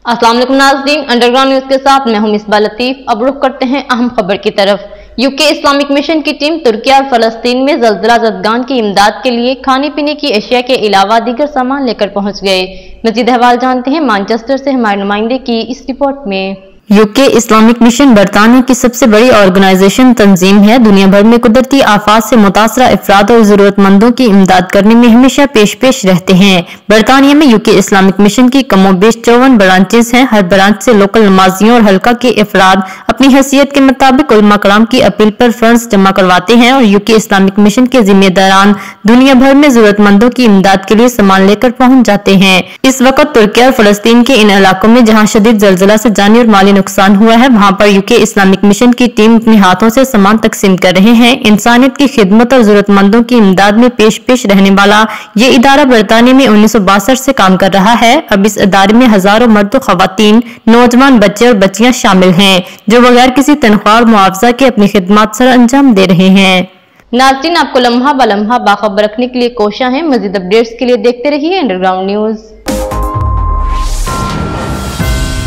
अस्सलाम वालेकुम नाज़रीन, अंडरग्राउंड न्यूज के साथ मैं हूं मिसबा लतीफ। अब रुख करते हैं अहम खबर की तरफ। यूके इस्लामिक मिशन की टीम तुर्की और फलस्तीन में ज़ल्ज़ला ज़दगान की इमदाद के लिए खाने पीने की अशिया के अलावा दीगर सामान लेकर पहुंच गए। मज़ीद अहवाल जानते हैं मैनचेस्टर से हमारे नुमाइंदे की इस रिपोर्ट में। यूके इस्लामिक मिशन बरतानिया की सबसे बड़ी ऑर्गेनाइजेशन तंजीम है। दुनिया भर में कुदरती आफात से मुतासरा अफराद और जरूरतमंदों की इमदाद करने में हमेशा पेश रहते हैं। बरतानिया में यूके इस्लामिक मिशन की कमोबेश 54 ब्रांचेस हैं। हर ब्रांच से लोकल नमाजियों और हल्का के अफराद अपनी हैसियत के मुताबिक उलमा कराम की अपील पर फंड्स जमा करवाते हैं और यूके इस्लामिक मिशन के जिम्मेदारान दुनिया भर में जरूरतमंदों की इमदाद के लिए सामान लेकर पहुंच जाते हैं। इस वक्त तुर्की और फलस्तीन के इन इलाकों में जहां शदीद जल्जला से जानी और माली नुकसान हुआ है, वहां पर यूके इस्लामिक मिशन की टीम अपने हाथों से सामान तकसीम कर रहे हैं। इंसानियत की खिदमत और जरूरतमंदों की इमदाद में पेश रहने वाला ये इदारा बरतानिया में 1962 से काम कर रहा है। अब इस इदारे में हजारों मर्द, खवातीन, नौजवान, बच्चे और बच्चियां शामिल हैं जो बगैर किसी तनख्वाह और मुआवजा के अपनी खिदमत सर अंजाम दे रहे हैं। नाज़रीन, आपको लम्हा ब लम्हा बाखबर रखने के लिए कोशिश है। मजीद अपडेट्स के लिए देखते रहिए अंडरग्राउंड न्यूज।